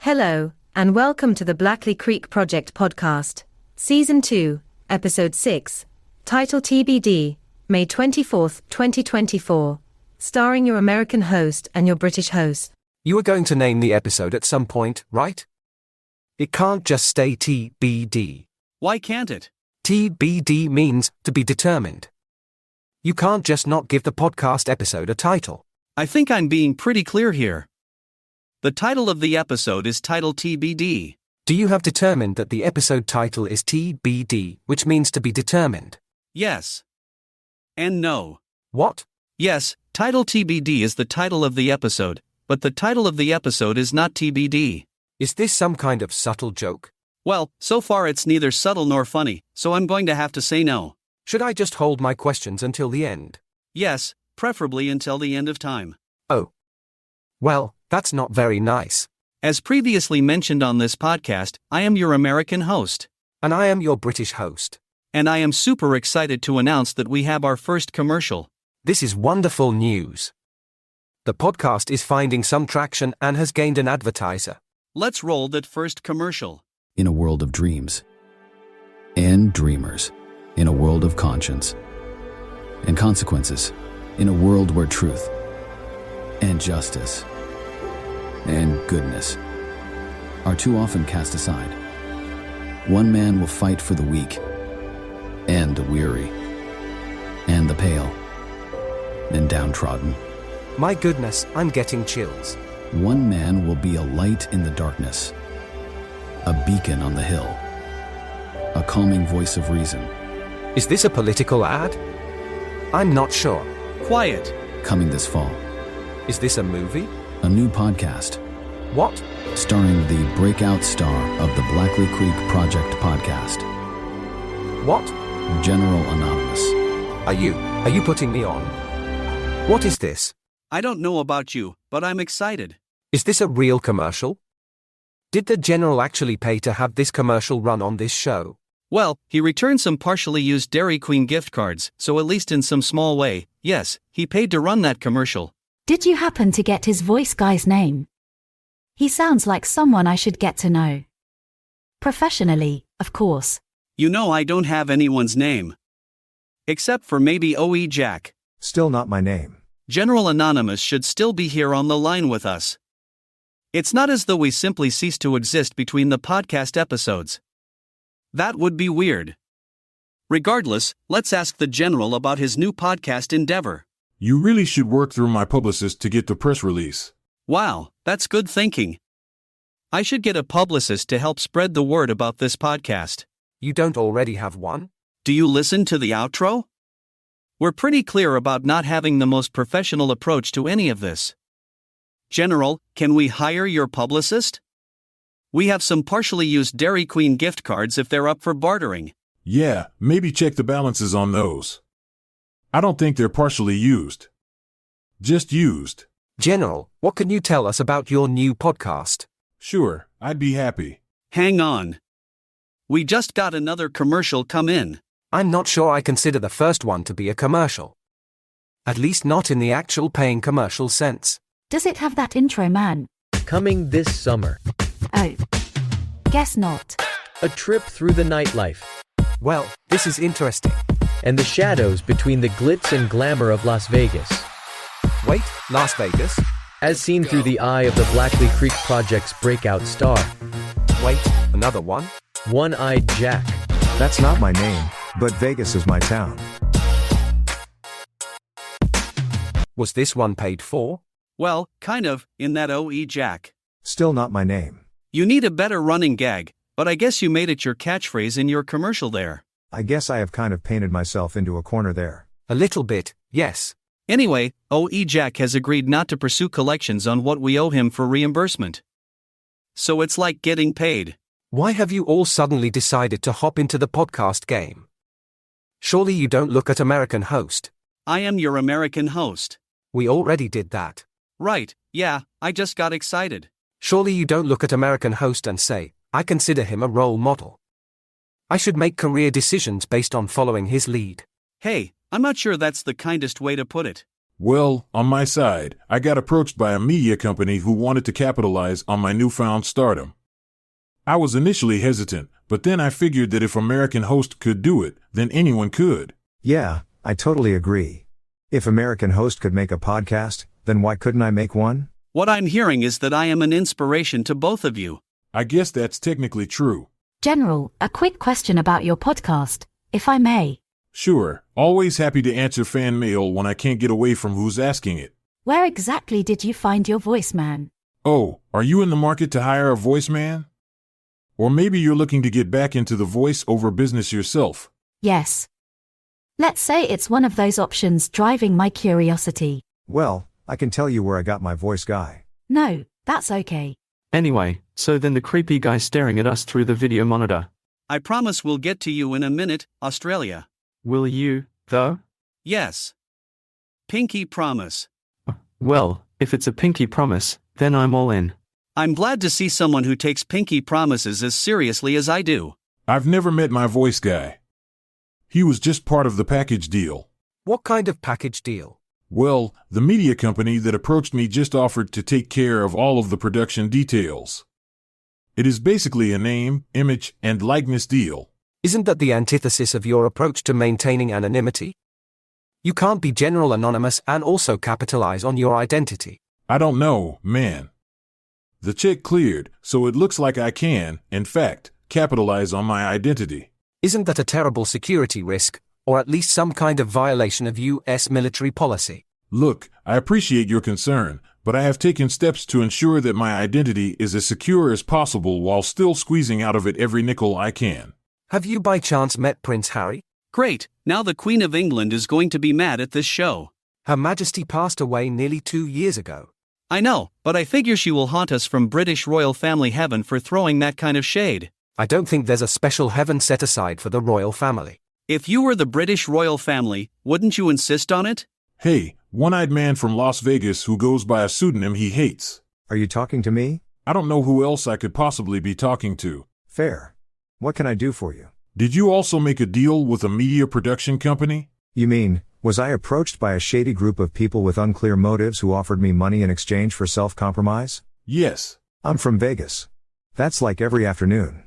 Hello, and welcome to the Blackley Creek Project podcast, Season 2, Episode 6, title TBD, May 24th, 2024, starring your American host and your British host. You are going to name the episode at some point, right? It can't just stay TBD. Why can't it? TBD means to be determined. You can't just not give the podcast episode a title. I think I'm being pretty clear here. The title of the episode is titled TBD. Do you have determined that the episode title is TBD, which means to be determined? Yes. And no. What? Yes, title TBD is the title of the episode, but the title of the episode is not TBD. Is this some kind of subtle joke? Well, so far it's neither subtle nor funny, so I'm going to have to say no. Should I just hold my questions until the end? Yes, preferably until the end of time. Oh. Well, that's not very nice. As previously mentioned on this podcast, I am your American host. And I am your British host. And I am super excited to announce that we have our first commercial. This is wonderful news. The podcast is finding some traction and has gained an advertiser. Let's roll that first commercial. In a world of dreams and dreamers, in a world of conscience and consequences, in a world where truth and justice and goodness are too often cast aside, one man will fight for the weak and the weary and the pale and downtrodden. My goodness, I'm getting chills. One man will be a light in the darkness, a beacon on the hill, a calming voice of reason. Is this a political ad? I'm not sure. Quiet. Coming this fall, Is this a movie? a new podcast What? starring the breakout star of the Blackley Creek Project podcast, What? General Anonymous. Are you putting me on? What is this? I don't know about you, but I'm excited. Is this a real commercial? Did the general actually pay to have this commercial run on this show? Well, he returned some partially used Dairy Queen gift cards, so at least in some small way, yes, he paid to run that commercial. Did you happen to get his voice guy's name? He sounds like someone I should get to know. Professionally, of course. You know I don't have anyone's name. Except for maybe OE Jack. Still not my name. General Anonymous should still be here on the line with us. It's not as though we simply cease to exist between the podcast episodes. That would be weird. Regardless, let's ask the General about his new podcast endeavor. You really should work through my publicist to get the press release. Wow, that's good thinking. I should get a publicist to help spread the word about this podcast. You don't already have one? Do you listen to the outro? We're pretty clear about not having the most professional approach to any of this. General, can we hire your publicist? We have some partially used Dairy Queen gift cards if they're up for bartering. Yeah, maybe check the balances on those. I don't think they're partially used. Just used. General, what can you tell us about your new podcast? Sure, I'd be happy. Hang on. We just got another commercial come in. I'm not sure I consider the first one to be a commercial. At least not in the actual paying commercial sense. Does it have that intro, man? Coming this summer, Oh. Guess not. a trip through the nightlife Well, this is interesting. and the shadows between the glitz and glamour of Las Vegas, Wait, Las Vegas? as seen through the eye of the Blackley Creek Project's breakout star, Wait, another one? One-Eyed Jack. That's not my name, but Vegas is my town. Was this one paid for? Well, kind of, in that OE Jack. Still not my name. You need a better running gag, but I guess you made it your catchphrase in your commercial there. I guess I have kind of painted myself into a corner there. A little bit, yes. Anyway, OE Jack has agreed not to pursue collections on what we owe him for reimbursement. So it's like getting paid. Why have you all suddenly decided to hop into the podcast game? Surely you don't look at American host. I am your American host. We already did that. Right, yeah, I just got excited. Surely you don't look at American host and say, I consider him a role model. I should make career decisions based on following his lead. Hey, I'm not sure that's the kindest way to put it. Well, on my side, I got approached by a media company who wanted to capitalize on my newfound stardom. I was initially hesitant, but then I figured that if American Host could do it, then anyone could. Yeah, I totally agree. If American Host could make a podcast, then why couldn't I make one? What I'm hearing is that I am an inspiration to both of you. I guess that's technically true. General, a quick question about your podcast, if I may. Sure, always happy to answer fan mail when I can't get away from who's asking it. Where exactly did you find your voice man? Oh, are you in the market to hire a voice man? Or maybe you're looking to get back into the voice-over business yourself. Yes. Let's say it's one of those options driving my curiosity. Well, I can tell you where I got my voice guy. No, that's okay. Anyway, so then the creepy guy staring at us through the video monitor. I promise we'll get to you in a minute, Australia. Will you, though? Yes. Pinky promise. Well, if it's a pinky promise, then I'm all in. I'm glad to see someone who takes pinky promises as seriously as I do. I've never met my voice guy. He was just part of the package deal. What kind of package deal? Well, the media company that approached me just offered to take care of all of the production details. It is basically a name, image, and likeness deal. Isn't that the antithesis of your approach to maintaining anonymity? You can't be general anonymous and also capitalize on your identity. I don't know, man. The check cleared, so it looks like I can, in fact, capitalize on my identity. Isn't that a terrible security risk, or at least some kind of violation of U.S. military policy? Look, I appreciate your concern, but I have taken steps to ensure that my identity is as secure as possible while still squeezing out of it every nickel I can. Have you by chance met Prince Harry? Great, now the Queen of England is going to be mad at this show. Her Majesty passed away nearly 2 years ago. I know, but I figure she will haunt us from British royal family heaven for throwing that kind of shade. I don't think there's a special heaven set aside for the royal family. If you were the British royal family, wouldn't you insist on it? Hey, one-eyed man from Las Vegas who goes by a pseudonym he hates. Are you talking to me? I don't know who else I could possibly be talking to. Fair. What can I do for you? Did you also make a deal with a media production company? You mean, was I approached by a shady group of people with unclear motives who offered me money in exchange for self-compromise? Yes. I'm from Vegas. That's like every afternoon.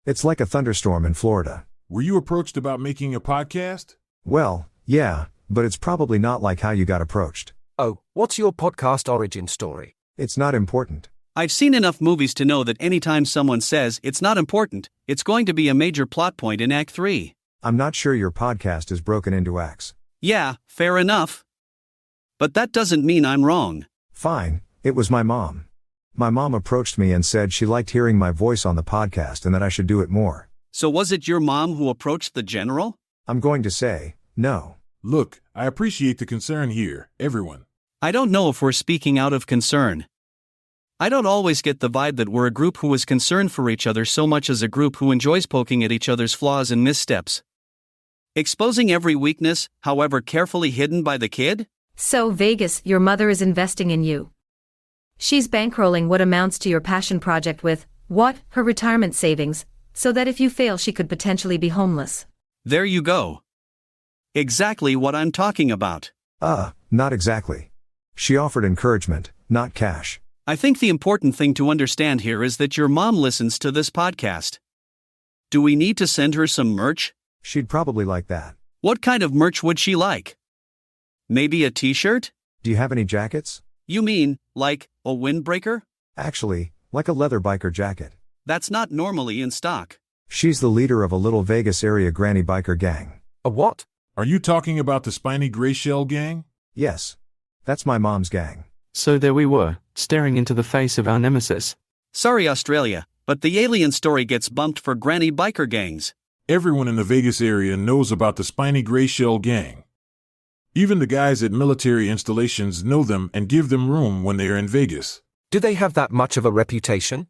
It's like a thunderstorm in Florida. Were you approached about making a podcast? Well, yeah, but it's probably not like how you got approached. Oh, what's your podcast origin story? It's not important. I've seen enough movies to know that anytime someone says it's not important, it's going to be a major plot point in Act 3. I'm not sure your podcast is broken into acts. Yeah, fair enough. But that doesn't mean I'm wrong. Fine, it was my mom. My mom approached me and said she liked hearing my voice on the podcast and that I should do it more. So was it your mom who approached the general? I'm going to say, no. Look, I appreciate the concern here, everyone. I don't know if we're speaking out of concern. I don't always get the vibe that we're a group who is concerned for each other so much as a group who enjoys poking at each other's flaws and missteps. Exposing every weakness, however carefully hidden by the kid? So, Vegas, your mother is investing in you. She's bankrolling what amounts to your passion project with, what, her retirement savings, so that if you fail she could potentially be homeless. There you go. Exactly what I'm talking about. Not exactly. She offered encouragement, not cash. I think the important thing to understand here is that your mom listens to this podcast. Do we need to send her some merch? She'd probably like that. What kind of merch would she like? Maybe a t-shirt? Do you have any jackets? You mean, like, a windbreaker? Actually, like a leather biker jacket. That's not normally in stock. She's the leader of a little Vegas area granny biker gang. A what? Are you talking about the Spiny Gray Shell gang? Yes. That's my mom's gang. So there we were, staring into the face of our nemesis. Sorry, Australia, but the alien story gets bumped for granny biker gangs. Everyone in the Vegas area knows about the Spiny Gray Shell gang. Even the guys at military installations know them and give them room when they are in Vegas. Do they have that much of a reputation?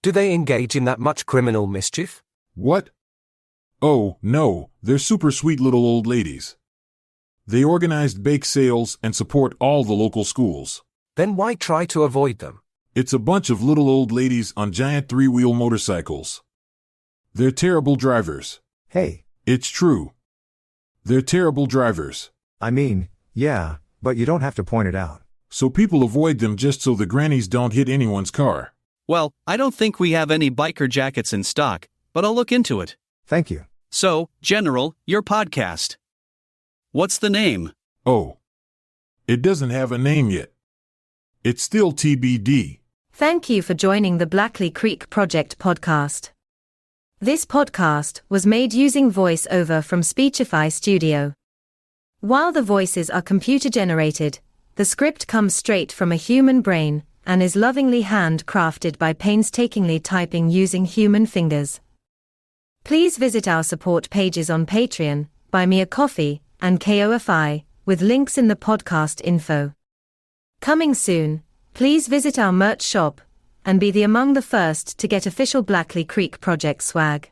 Do they engage in that much criminal mischief? What? Oh, no, they're super sweet little old ladies. They organized bake sales and support all the local schools. Then why try to avoid them? It's a bunch of little old ladies on giant three-wheel motorcycles. They're terrible drivers. Hey. It's true. They're terrible drivers. I mean, yeah, But you don't have to point it out. So people avoid them just so the grannies don't hit anyone's car. Well, I don't think we have any biker jackets in stock, but I'll look into it. Thank you. So, General, your podcast. What's the name? Oh. It doesn't have a name yet. It's still TBD. Thank you for joining the Blackley Creek Project podcast. This podcast was made using voice-over from Speechify Studio. While the voices are computer-generated, the script comes straight from a human brain and is lovingly handcrafted by painstakingly typing using human fingers. Please visit our support pages on Patreon, Buy Me a Coffee, and KOFI, with links in the podcast info. Coming soon, please visit our merch shop and be among the first to get official Blackley Creek Project swag.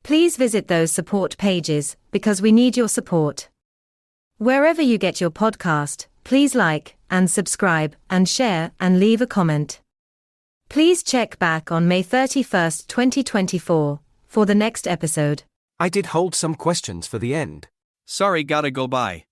Please visit those support pages because we need your support. Wherever you get your podcast, please like and subscribe and share and leave a comment. Please check back on May 31st, 2024 for the next episode. I did hold some questions for the end. Sorry, gotta go by.